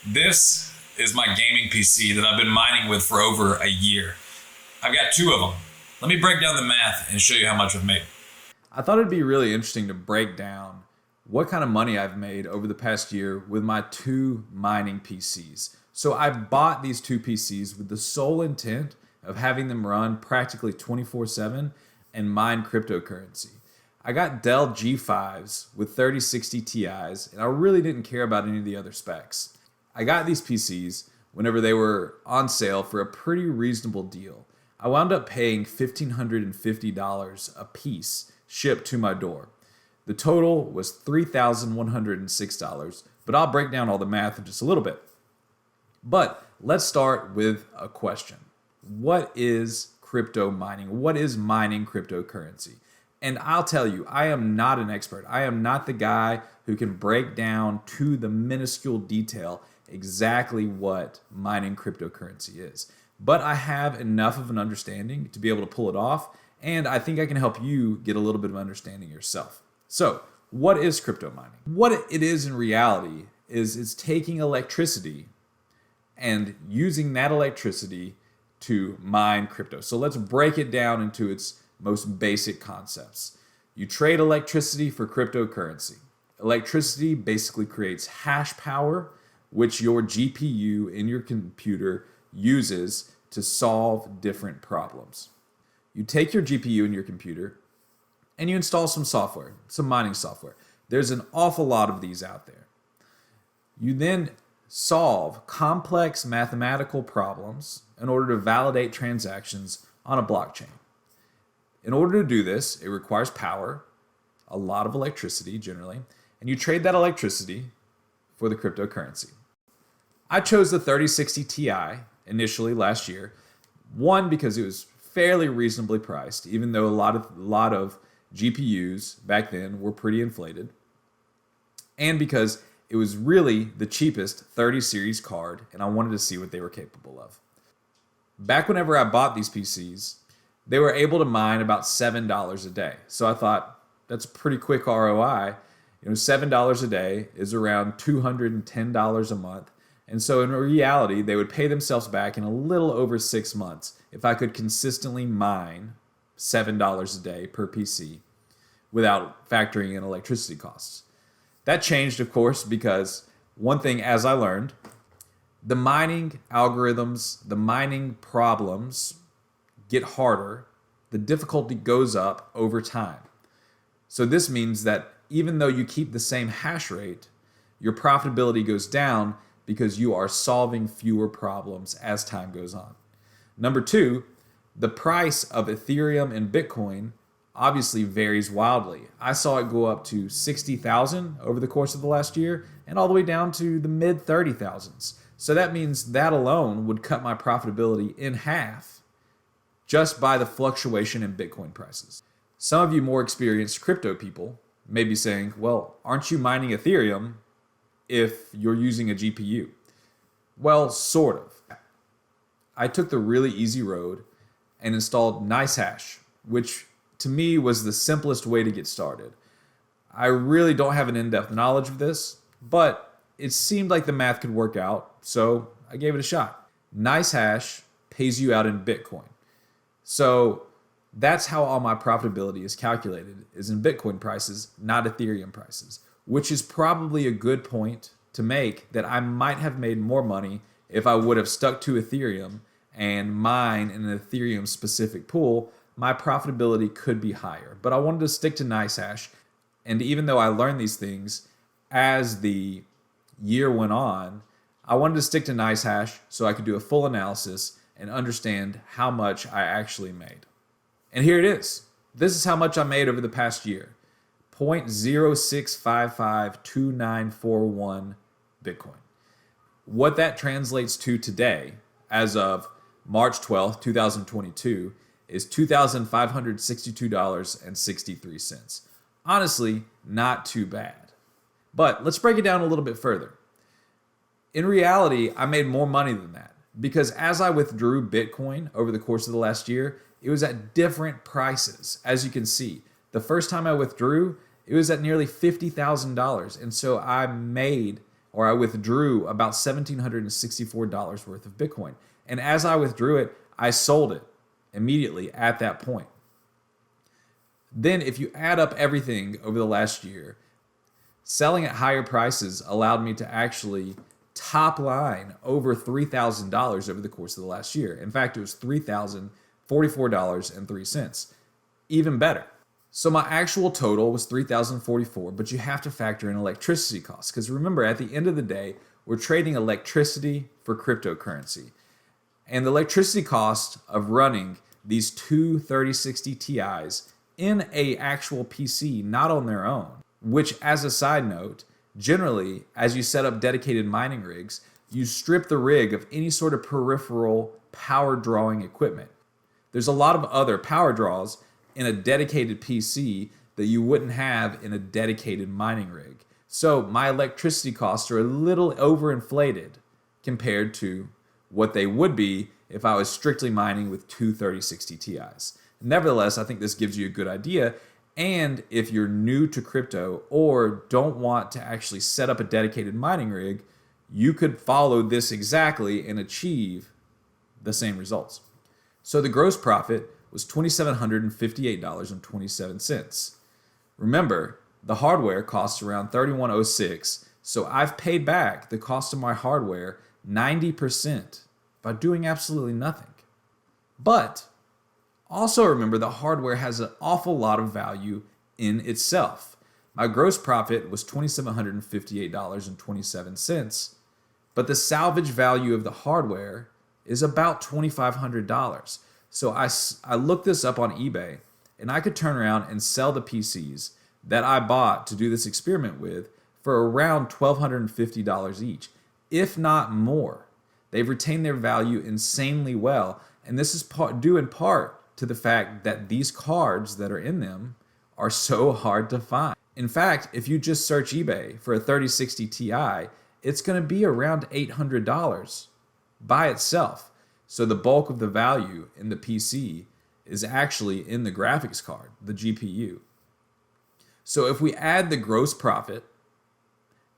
This is my gaming PC that I've been mining with for over a year. I've got two of them. Let me break down the math and show you how much I've made. I thought it'd be really interesting to break down what kind of money I've made over the past year with my two mining PCs. So I bought these two PCs with the sole intent of having them run practically 24/7 and mine cryptocurrency. I got Dell G5s with 3060 Ti's, and I really didn't care about any of the other specs. I got these PCs whenever they were on sale for a pretty reasonable deal. I wound up paying $1,550 a piece shipped to my door. The total was $3,106, but I'll break down all the math in just a little bit. But let's start with a question. What is crypto mining? What is mining cryptocurrency? And I'll tell you, I am not an expert. I am not the guy who can break down to the minuscule detail exactly what mining cryptocurrency is. But I have enough of an understanding to be able to pull it off, and I think I can help you get a little bit of understanding yourself. So, what is crypto mining? What it is in reality is it's taking electricity and using that electricity to mine crypto. So let's break it down into its most basic concepts. You trade electricity for cryptocurrency. Electricity basically creates hash power, which your GPU in your computer uses to solve different problems. You take your GPU in your computer and you install some software, some mining software. There's an awful lot of these out there. You then solve complex mathematical problems in order to validate transactions on a blockchain. In order to do this, it requires power, a lot of electricity generally, and you trade that electricity for the cryptocurrency. I chose the 3060 Ti initially last year, one because it was fairly reasonably priced, even though a lot of GPUs back then were pretty inflated, and because it was really the cheapest 30 series card, and I wanted to see what they were capable of. Back whenever I bought these PCs, they were able to mine about $7 a day. So I thought, that's a pretty quick ROI. $7 a day is around $210 a month. And so in reality, they would pay themselves back in a little over 6 months if I could consistently mine $7 a day per PC without factoring in electricity costs. That changed, of course, because one thing, as I learned, the mining algorithms, the mining problems get harder. The difficulty goes up over time. So this means that even though you keep the same hash rate, your profitability goes down because you are solving fewer problems as time goes on. Number two, the price of Ethereum and Bitcoin obviously varies wildly. I saw it go up to 60,000 over the course of the last year and all the way down to the mid 30,000s. So that means that alone would cut my profitability in half just by the fluctuation in Bitcoin prices. Some of you more experienced crypto people may be saying, well, aren't you mining Ethereum if you're using a GPU? Well, sort of. I took the really easy road and installed NiceHash, which to me was the simplest way to get started. I really don't have an in-depth knowledge of this, but it seemed like the math could work out, so I gave it a shot. NiceHash pays you out in Bitcoin. So that's how all my profitability is calculated, is in Bitcoin prices, not Ethereum prices, which is probably a good point to make that I might have made more money if I would have stuck to Ethereum and mine in an Ethereum specific pool. My profitability could be higher, but I wanted to stick to NiceHash. And even though I learned these things as the year went on, I wanted to stick to NiceHash so I could do a full analysis and understand how much I actually made. And here it is. This is how much I made over the past year. 0.06552941 Bitcoin. What that translates to today, as of March 12th, 2022, is $2,562.63. Honestly, not too bad. But let's break it down a little bit further. In reality, I made more money than that because as I withdrew Bitcoin over the course of the last year, it was at different prices. As you can see, the first time I withdrew, it was at nearly $50,000. And so I made or I withdrew about $1,764 worth of Bitcoin. And as I withdrew it, I sold it immediately at that point. Then if you add up everything over the last year, selling at higher prices allowed me to actually top line over $3,000 over the course of the last year. In fact, it was $3,044.03. Even better. So my actual total was $3,044, but you have to factor in electricity costs. Because remember, at the end of the day, we're trading electricity for cryptocurrency. And the electricity cost of running these two 3060 Ti's in a actual PC, not on their own, which as a side note, generally, as you set up dedicated mining rigs, you strip the rig of any sort of peripheral power drawing equipment. There's a lot of other power draws in a dedicated PC that you wouldn't have in a dedicated mining rig. So my electricity costs are a little overinflated compared to what they would be if I was strictly mining with two 3060 Ti's. Nevertheless, I think this gives you a good idea. And if you're new to crypto or don't want to actually set up a dedicated mining rig, you could follow this exactly and achieve the same results. So the gross profit was $2,758.27. Remember, the hardware costs around $3,106, so I've paid back the cost of my hardware 90% by doing absolutely nothing. But also remember, the hardware has an awful lot of value in itself. My gross profit was $2,758.27, but the salvage value of the hardware is about $2,500. So I looked this up on eBay, and I could turn around and sell the PCs that I bought to do this experiment with for around $1,250 each, if not more. They've retained their value insanely well, and this is due in part to the fact that these cards that are in them are so hard to find. In fact, if you just search eBay for a 3060 Ti, it's going to be around $800 by itself. So the bulk of the value in the PC is actually in the graphics card, the GPU. So if we add the gross profit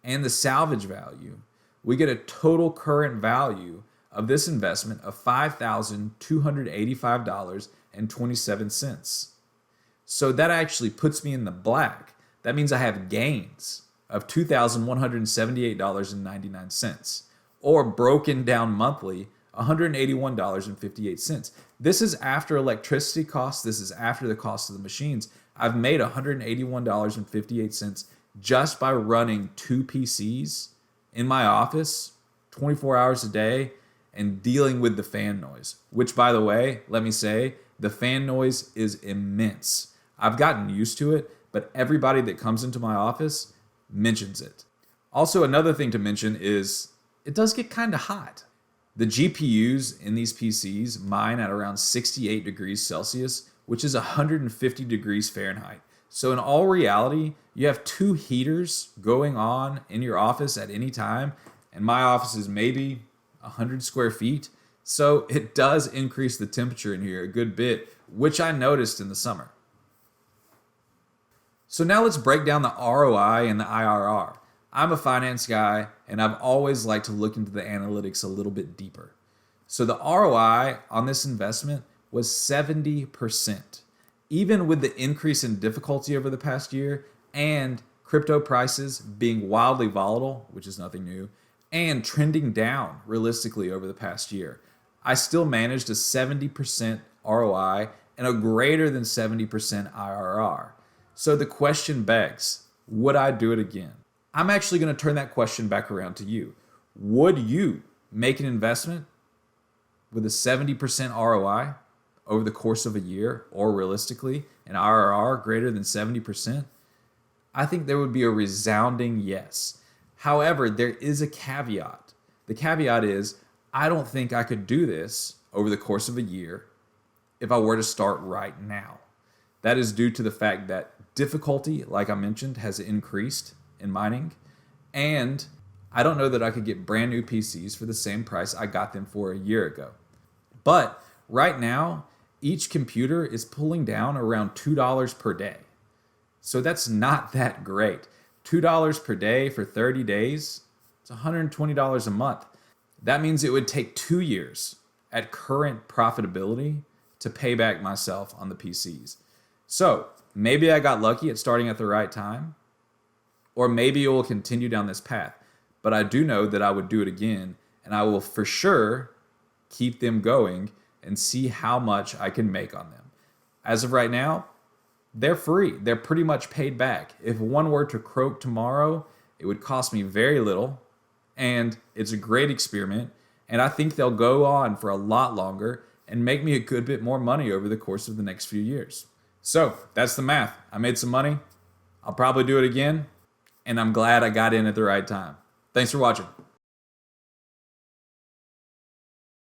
and the salvage value, we get a total current value of this investment of $5,285.27. So that actually puts me in the black. That means I have gains of $2,178.99, or broken down monthly, $181.58. This is after electricity costs. This is after the cost of the machines. I've made $181.58 just by running two PCs in my office 24 hours a day and dealing with the fan noise, which, by the way, let me say, the fan noise is immense. I've gotten used to it, but everybody that comes into my office mentions it. Also, another thing to mention is it does get kind of hot. The GPUs in these PCs mine at around 68 degrees Celsius, which is 150 degrees Fahrenheit. So in all reality, you have two heaters going on in your office at any time, and my office is maybe 100 square feet. So it does increase the temperature in here a good bit, which I noticed in the summer. So now let's break down the ROI and the IRR. I'm a finance guy, and I've always liked to look into the analytics a little bit deeper. So the ROI on this investment was 70%. Even with the increase in difficulty over the past year and crypto prices being wildly volatile, which is nothing new, and trending down realistically over the past year, I still managed a 70% ROI and a greater than 70% IRR. So the question begs, would I do it again? I'm actually going to turn that question back around to you. Would you make an investment with a 70% ROI over the course of a year, or realistically, an IRR greater than 70%? I think there would be a resounding yes. However, there is a caveat. The caveat is, I don't think I could do this over the course of a year if I were to start right now. That is due to the fact that difficulty, like I mentioned, has increased in mining, and I don't know that I could get brand new PCs for the same price I got them for a year ago. But right now, each computer is pulling down around $2 per day. So that's not that great. $2 per day for 30 days It's $120 a month. That means it would take 2 years at current profitability to pay back myself on the PCs. So maybe I got lucky at starting at the right time, or maybe it will continue down this path. But I do know that I would do it again, and I will for sure keep them going and see how much I can make on them. As of right now, they're free. They're pretty much paid back. If one were to croak tomorrow, it would cost me very little, and it's a great experiment, and I think they'll go on for a lot longer and make me a good bit more money over the course of the next few years. So that's the math. I made some money. I'll probably do it again, and I'm glad I got in at the right time. Thanks for watching.